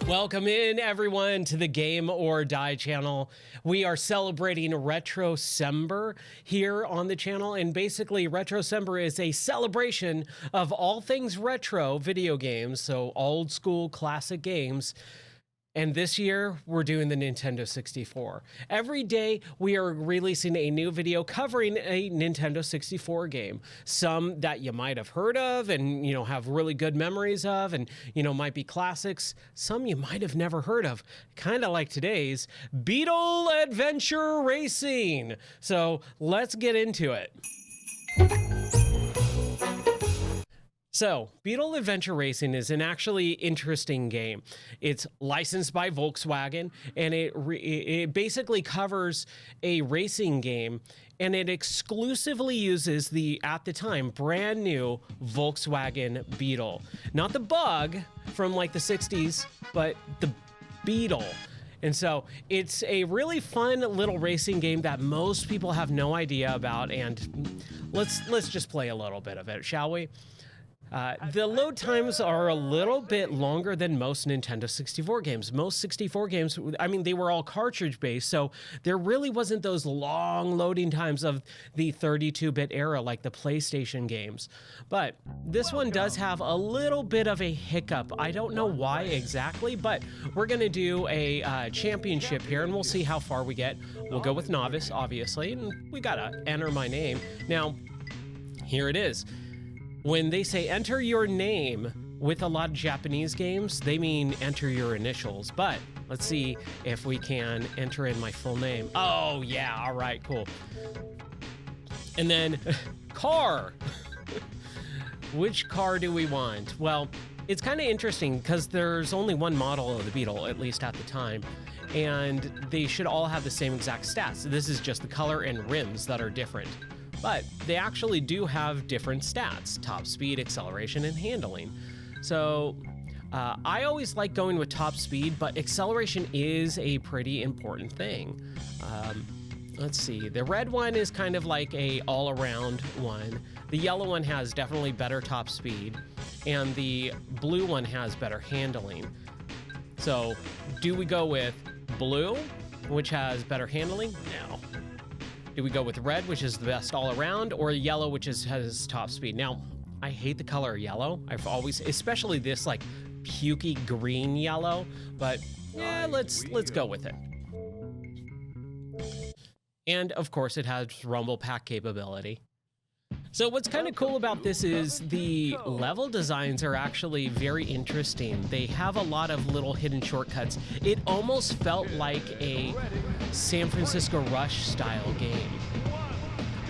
Welcome in, everyone, to the Game or Die channel. We are celebrating RetroCember here on the channel, and basically RetroCember is a celebration of all things retro video games, so old school classic games. And this year, we're doing the Nintendo 64. Every day, we are releasing a new video covering a Nintendo 64 game. Some that you might have heard of and, have really good memories of and, might be classics. Some you might have never heard of, kind of like today's Beetle Adventure Racing. So let's get into it. So, Beetle Adventure Racing is an actually interesting game. It's licensed by Volkswagen, and it basically covers a racing game, and it exclusively uses the, at the time, brand new Volkswagen Beetle. Not the Bug from like the 60s, but the Beetle. And so it's a really fun little racing game that most people have no idea about, and let's just play a little bit of it, shall we? The load times are a little bit longer than most Nintendo 64 games. Most 64 games, they were all cartridge-based, so there really wasn't those long loading times of the 32-bit era like the PlayStation games. But this one does have a little bit of a hiccup. I don't know why exactly, but we're going to do a championship here, and we'll see how far we get. We'll go with novice, obviously, and we got to enter my name. Now, here it is. When they say enter your name with a lot of Japanese games, they mean enter your initials. But let's see if we can enter in my full name. Oh, yeah. All right, cool. And then car. Which car do we want? Well, it's kind of interesting because there's only one model of the Beetle, at least at the time. And they should all have the same exact stats. This is just the color and rims that are different. But they actually do have different stats: top speed, acceleration, and handling. So I always like going with top speed, but acceleration is a pretty important thing. Let's see, the red one is kind of like a all-around one. The yellow one has definitely better top speed, and the blue one has better handling. So do we go with blue, which has better handling? No. Do we go with red, which is the best all around, or yellow, which has top speed? Now, I hate the color yellow. I've always, especially this like pukey green yellow, but yeah, let's go with it. And of course, it has rumble pack capability. So what's kind of cool about this is the level designs are actually very interesting. They have a lot of little hidden shortcuts. It almost felt like a San Francisco Rush style game.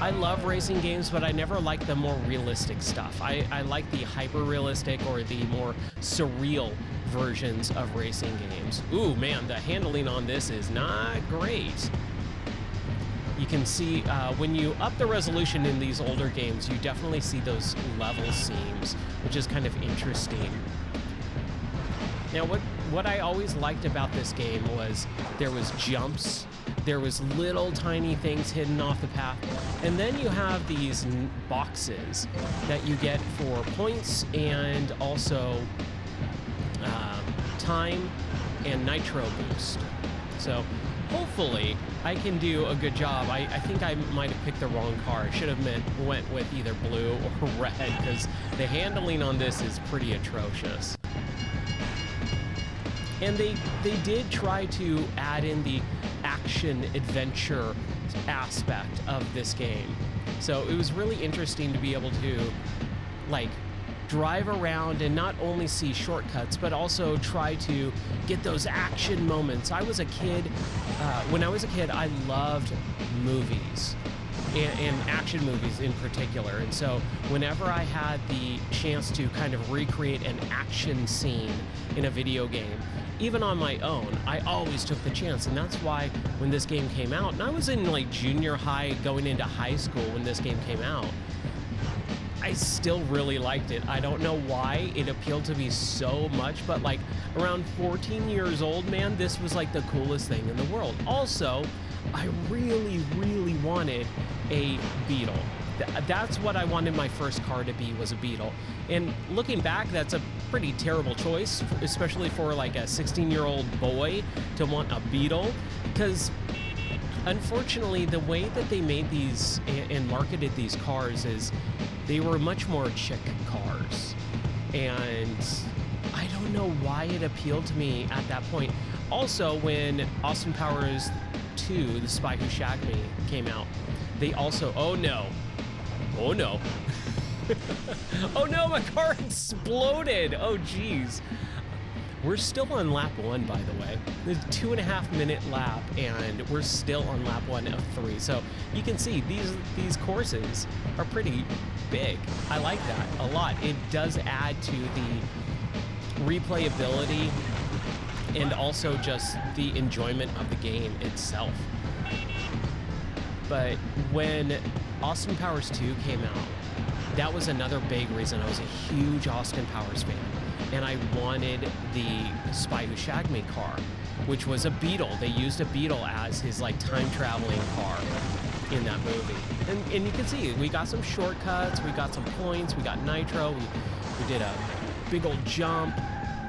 I love racing games, but I never like the more realistic stuff. I like the hyper-realistic or the more surreal versions of racing games. Ooh, man, the handling on this is not great. You can see when you up the resolution in these older games, you definitely see those level seams, which is kind of interesting. Now, what I always liked about this game was there was jumps, there was little tiny things hidden off the path, and then you have these boxes that you get for points and also time and nitro boost. So hopefully I can do a good job. I think I might have picked the wrong car. I should have went with either blue or red, because the handling on this is pretty atrocious. And they did try to add in the action adventure aspect of this game. So it was really interesting to be able to like drive around and not only see shortcuts, but also try to get those action moments. I was a kid, when I was a kid, I loved movies, and action movies in particular. And so whenever I had the chance to kind of recreate an action scene in a video game, even on my own, I always took the chance. And that's why when this game came out, and I was in like junior high going into high school when this game came out, I still really liked it. I don't know why it appealed to me so much, but like around 14 years old, man, this was like the coolest thing in the world. Also, I really, really wanted a Beetle. That's what I wanted my first car to be, was a Beetle. And looking back, that's a pretty terrible choice, especially for like a 16-year-old boy to want a Beetle, because unfortunately the way that they made these and marketed these cars is they were much more chick cars, and I don't know why it appealed to me at that point. Also, when Austin Powers 2, The Spy Who Shagged Me, came out, they also, oh no, oh no, my car exploded. Oh geez. We're still on lap 1, by the way. It's a 2.5-minute lap, and we're still on lap 1 of 3. So you can see these courses are pretty big. I like that a lot. It does add to the replayability and also just the enjoyment of the game itself. But when Austin Powers 2 came out, that was another big reason. I was a huge Austin Powers fan, and I wanted the Spy Who Shagged Me car, which was a Beetle. They used a Beetle as his like time traveling car in that movie. And you can see we got some shortcuts, we got some points, we got nitro, we did a big old jump.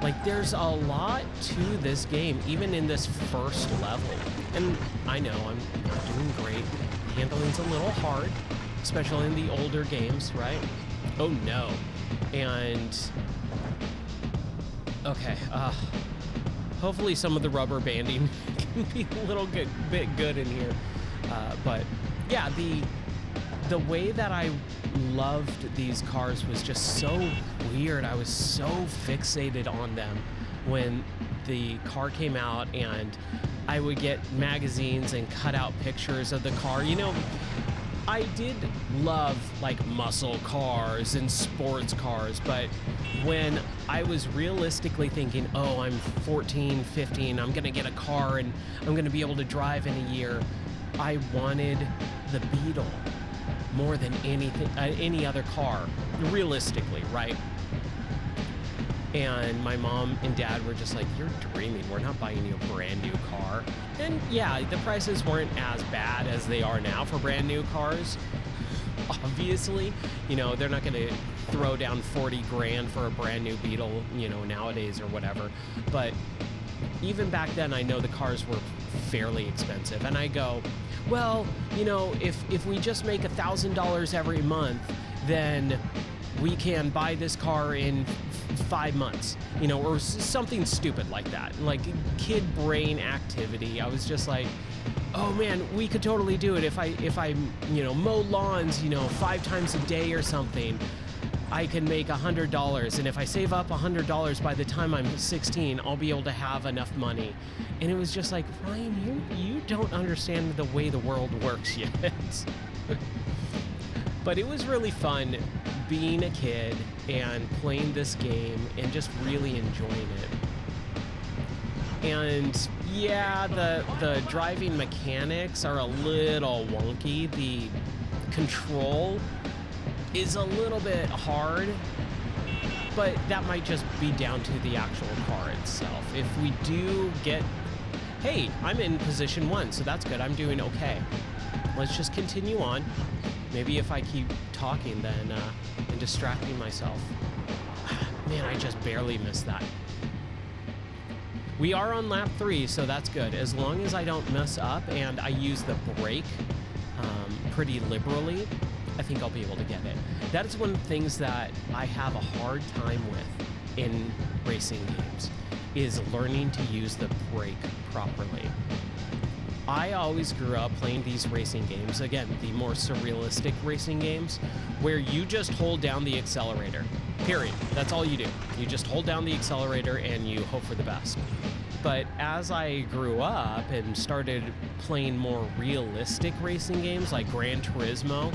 Like, there's a lot to this game, even in this first level. And I know I'm not doing great. Handling's a little hard, especially in the older games, right? Oh no. And okay, hopefully some of the rubber banding can be a little bit good in here. But yeah, the way that I loved these cars was just so weird. I was so fixated on them when the car came out, and I would get magazines and cut out pictures of the car. You know, I did love like muscle cars and sports cars, but when I was realistically thinking, oh, I'm 14, 15, I'm gonna get a car and I'm gonna be able to drive in a year, I wanted the Beetle more than anything, any other car, realistically, right? And my mom and dad were just like, you're dreaming, we're not buying you a brand new car. And yeah, the prices weren't as bad as they are now for brand new cars. Obviously, you know, they're not gonna throw down 40 grand for a brand new Beetle, you know, nowadays or whatever. But even back then, I know the cars were fairly expensive. And I go, well, you know, if we just make $1,000 every month, then we can buy this car in 5 months, you know, or something stupid like that. Like kid brain activity. I was just like, oh man, we could totally do it if I you know, mow lawns, you know, 5 times a day or something. I can make $100, and if I save up $100 by the time I'm 16, I'll be able to have enough money. And it was just like, Ryan, you don't understand the way the world works yet. But it was really fun being a kid and playing this game and just really enjoying it. And yeah, the driving mechanics are a little wonky. The control is a little bit hard, but that might just be down to the actual car itself. If we do get, hey, I'm in position 1, so that's good, I'm doing okay. Let's just continue on. Maybe if I keep talking then and distracting myself. Man, I just barely missed that. We are on lap 3, so that's good. As long as I don't mess up and I use the brake pretty liberally, I think I'll be able to get it. That is one of the things that I have a hard time with in racing games, is learning to use the brake properly. I always grew up playing these racing games, again, the more surrealistic racing games, where you just hold down the accelerator, period. That's all you do. You just hold down the accelerator and you hope for the best. But as I grew up and started playing more realistic racing games like Gran Turismo,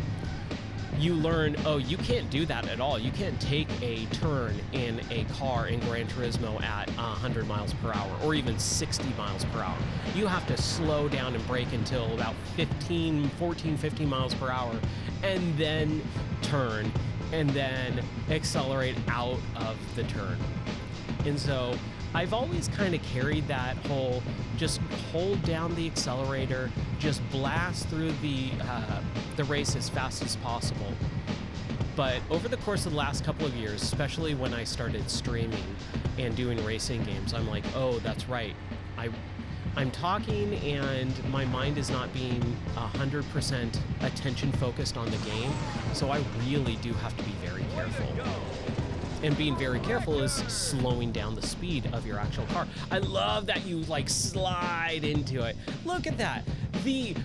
you learn, oh, you can't do that at all. You can't take a turn in a car in Gran Turismo at 100 miles per hour or even 60 miles per hour. You have to slow down and brake until about 14, 15 miles per hour, and then turn, and then accelerate out of the turn. And so I've always kind of carried that whole just hold down the accelerator, just blast through the race as fast as possible. But over the course of the last couple of years, especially when I started streaming and doing racing games, I'm like, oh, that's right. I'm talking and my mind is not being 100% attention focused on the game, so I really do have to be very careful. And being very careful is slowing down the speed of your actual car. I love that you like slide into it. Look at that. The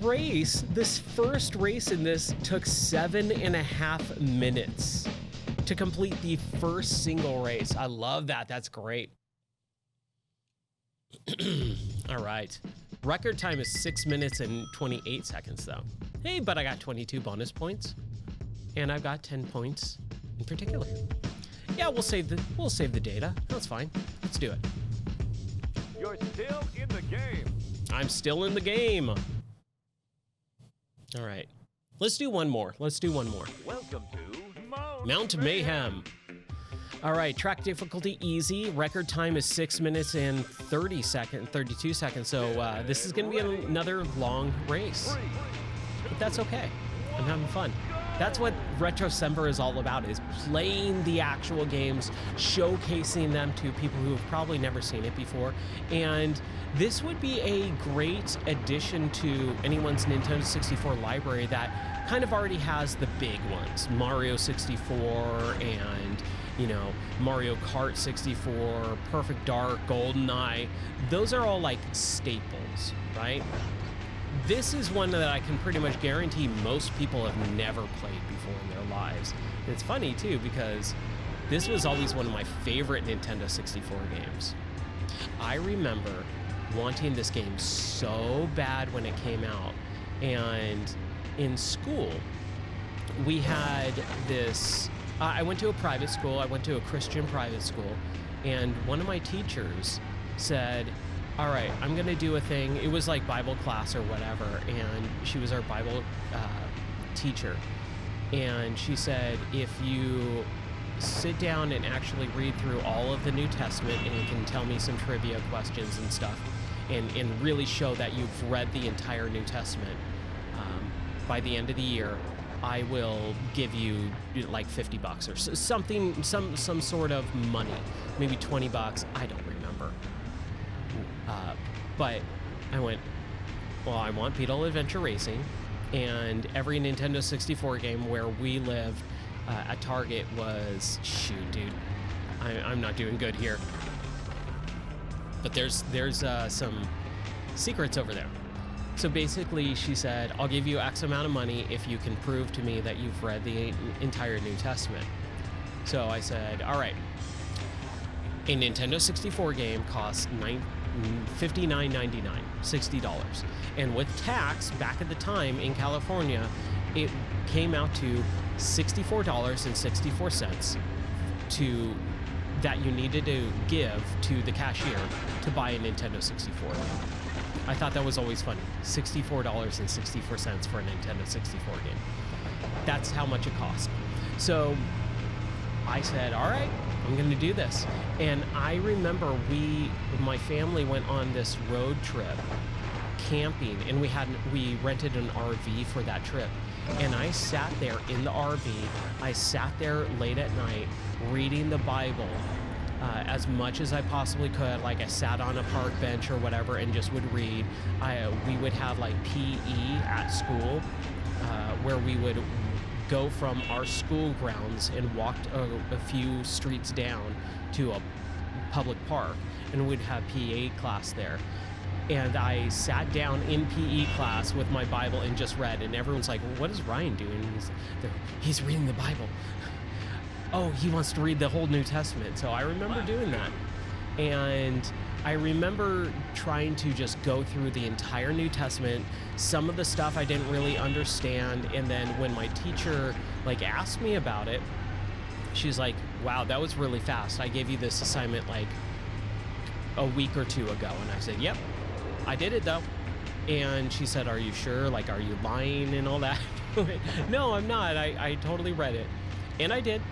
race, this first race in this took 7.5 minutes to complete the first single race. I love that. That's great. All right. Record time is 6 minutes and 28 seconds though. Hey, but I got 22 bonus points and I've got 10 points in particular. Yeah, we'll save the data. That's fine. Let's do it. You're still in the game. I'm still in the game. All right. Let's do one more. Welcome to Mount Mayhem. All right, track difficulty easy. Record time is 6 minutes and 32 seconds. So this is going to be another long race. But that's okay. I'm having fun. That's what RetroCember is all about, is playing the actual games, showcasing them to people who have probably never seen it before. And this would be a great addition to anyone's Nintendo 64 library that kind of already has the big ones. Mario 64 and, you know, Mario Kart 64, Perfect Dark, GoldenEye. Those are all like staples, right? This is one that I can pretty much guarantee most people have never played before in their lives. And it's funny too, because this was always one of my favorite Nintendo 64 games. I remember wanting this game so bad when it came out, and in school we had this I went to a private school. I went to a Christian private school, and one of my teachers said, all right, I'm going to do a thing. It was like Bible class or whatever, and she was our Bible teacher. And she said, if you sit down and actually read through all of the New Testament and you can tell me some trivia questions and stuff, and really show that you've read the entire New Testament, by the end of the year, I will give you like $50 or something, some sort of money, maybe $20. I don't remember. But I went, well, I want Beetle Adventure Racing, and every Nintendo 64 game where we lived at Target was, shoot, dude, I'm not doing good here. But there's some secrets over there. So basically, she said, I'll give you X amount of money if you can prove to me that you've read the entire New Testament. So I said, all right. A Nintendo 64 game costs $59.99, $60. And with tax, back at the time in California, it came out to $64.64 that you needed to give to the cashier to buy a Nintendo 64. I thought that was always funny. $64.64 for a Nintendo 64 game. That's how much it cost. So I said, all right, I'm going to do this. And I remember my family went on this road trip camping, and we rented an RV for that trip. And I sat there in the RV. I sat there late at night reading the Bible as much as I possibly could. Like, I sat on a park bench or whatever and just would read. We would have like PE at school, where we would go from our school grounds and walked a few streets down to a public park, and we'd have PE class there. And I sat down in PE class with my Bible and just read, and everyone's like, what is Ryan doing? He's reading the Bible. Oh, he wants to read the whole New Testament. So I remember doing that. And I remember trying to just go through the entire New Testament. Some of the stuff I didn't really understand. And then when my teacher like asked me about it, she's like, wow, that was really fast. I gave you this assignment like a week or two ago. And I said, yep, I did it though. And she said, are you sure? Like, are you lying and all that? No, I'm not. I totally read it. And I did.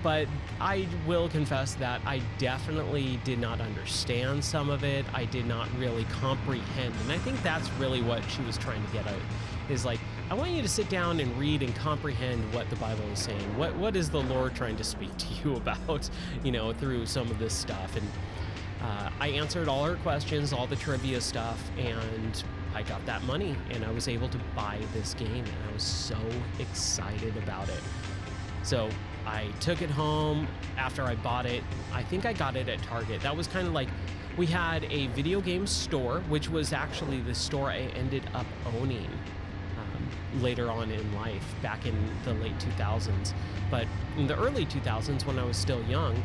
but I will confess that I definitely did not understand some of it. I did not really comprehend. And I think that's really what she was trying to get at, is like, I want you to sit down and read and comprehend what the Bible is saying. What is the Lord trying to speak to you about, through some of this stuff. And I answered all her questions, all the trivia stuff, and I got that money and I was able to buy this game, and I was so excited about it. So I took it home after I bought it. I think I got it at Target. That was kind of like, we had a video game store, which was actually the store I ended up owning later on in life, back in the late 2000s. But in the early 2000s, when I was still young,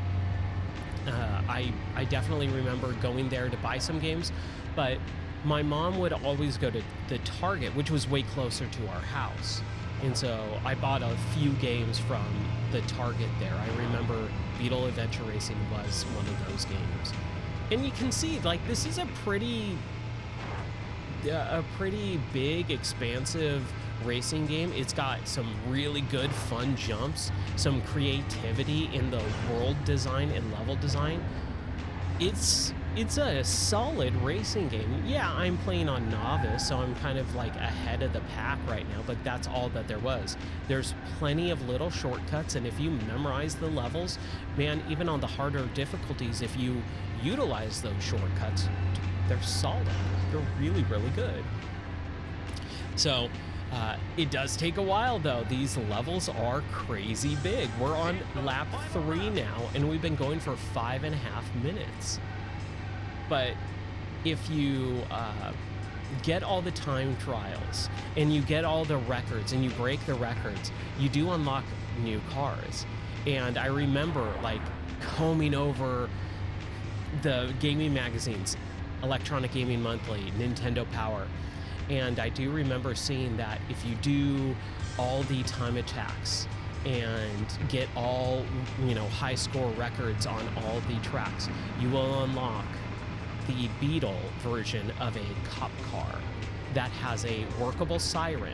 I definitely remember going there to buy some games, but my mom would always go to the Target, which was way closer to our house. And so I bought a few games from the Target there. I remember Beetle Adventure Racing was one of those games. And you can see, like, this is a pretty big, expansive racing game. It's got some really good, fun jumps, some creativity in the world design and level design. It's a solid racing game. Yeah, I'm playing on novice, so I'm kind of like ahead of the pack right now, but that's all that there was. There's plenty of little shortcuts, and if you memorize the levels, man, even on the harder difficulties, if you utilize those shortcuts, they're solid. They're really, really good. So it does take a while, though. These levels are crazy big. We're on lap 3 now, and we've been going for 5.5 minutes. But if you get all the time trials and you get all the records and you break the records, you do unlock new cars. And I remember like combing over the gaming magazines, Electronic Gaming Monthly, Nintendo Power, and I do remember seeing that if you do all the time attacks and get all, high score records on all the tracks, you will unlock the Beetle version of a cop car that has a workable siren.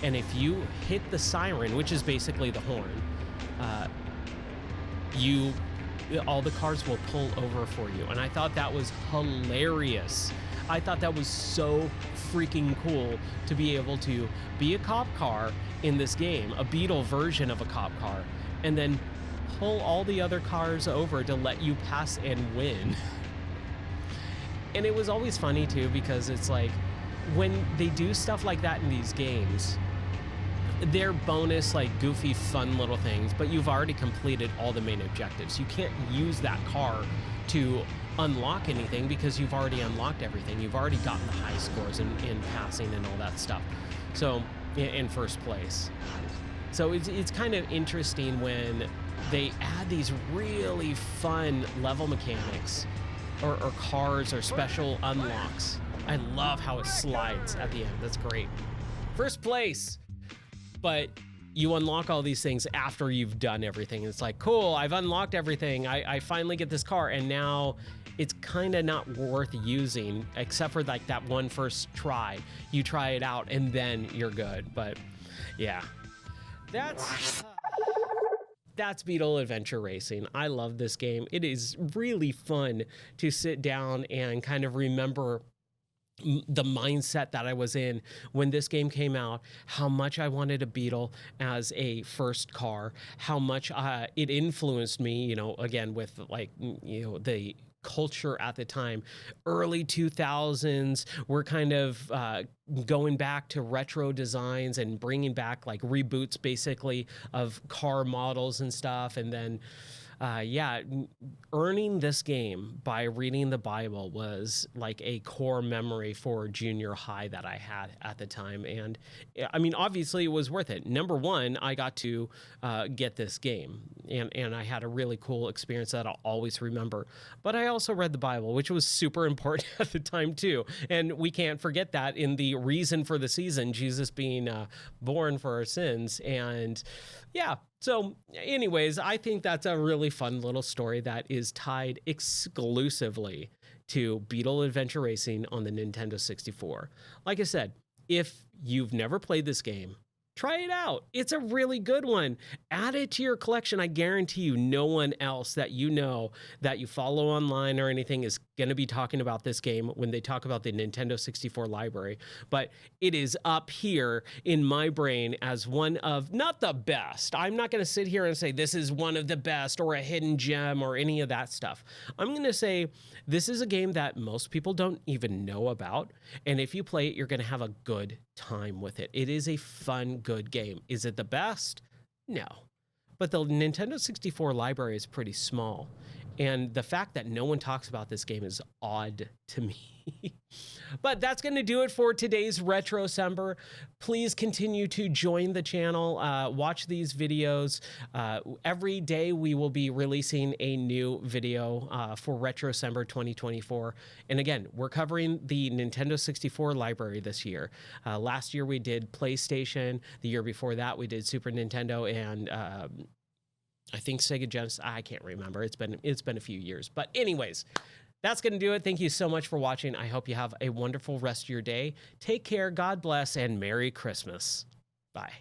And if you hit the siren, which is basically the horn, all the cars will pull over for you. And I thought that was hilarious. I thought that was so freaking cool to be able to be a cop car in this game, a Beetle version of a cop car, and then pull all the other cars over to let you pass and win. And it was always funny too, because it's like when they do stuff like that in these games, they're bonus, like goofy, fun little things, but you've already completed all the main objectives. You can't use that car to unlock anything because you've already unlocked everything. You've already gotten the high scores in passing and all that stuff. So in first place. So it's kind of interesting when they add these really fun level mechanics or cars or special unlocks. I love how it slides at the end. That's great. First place. But you unlock all these things after you've done everything. It's like, cool, I've unlocked everything. I finally get this car, and now it's kind of not worth using, except for like that one first try. You try it out, and then you're good. But yeah, that's Beetle Adventure Racing. I love this game. It is really fun to sit down and kind of remember the mindset that I was in when this game came out, how much I wanted a Beetle as a first car, how much it influenced me, again, with like, the culture at the time. Early 2000s, we're kind of going back to retro designs and bringing back like reboots basically of car models and stuff. And then earning this game by reading the Bible was like a core memory for junior high that I had at the time. And I mean, obviously it was worth it. Number one, I got to get this game, and I had a really cool experience that I'll always remember. But I also read the Bible, which was super important at the time too. And we can't forget that in the reason for the season, Jesus being born for our sins. And yeah. So anyways, I think that's a really fun little story that is tied exclusively to Beetle Adventure Racing on the Nintendo 64. Like I said, if you've never played this game, Try it out. It's a really good one. Add it to your collection. I guarantee you no one else that you know that you follow online or anything is going to be talking about this game when they talk about the Nintendo 64 library. But it is up here in my brain as one of, not the best. I'm not going to sit here and say this is one of the best or a hidden gem or any of that stuff. I'm going to say this is a game that most people don't even know about. And if you play it, you're going to have a good time with it. It is a fun, good game. Is it the best? No. But the Nintendo 64 library is pretty small. And the fact that no one talks about this game is odd to me. But that's going to do it for today's RetroCember. Please continue to join the channel. Watch these videos. Every day we will be releasing a new video for RetroCember 2024. And again, we're covering the Nintendo 64 library this year. Last year we did PlayStation. The year before that we did Super Nintendo and I think Sega Genesis. I can't remember. It's been a few years. But anyways, that's going to do it. Thank you so much for watching. I hope you have a wonderful rest of your day. Take care. God bless and Merry Christmas. Bye.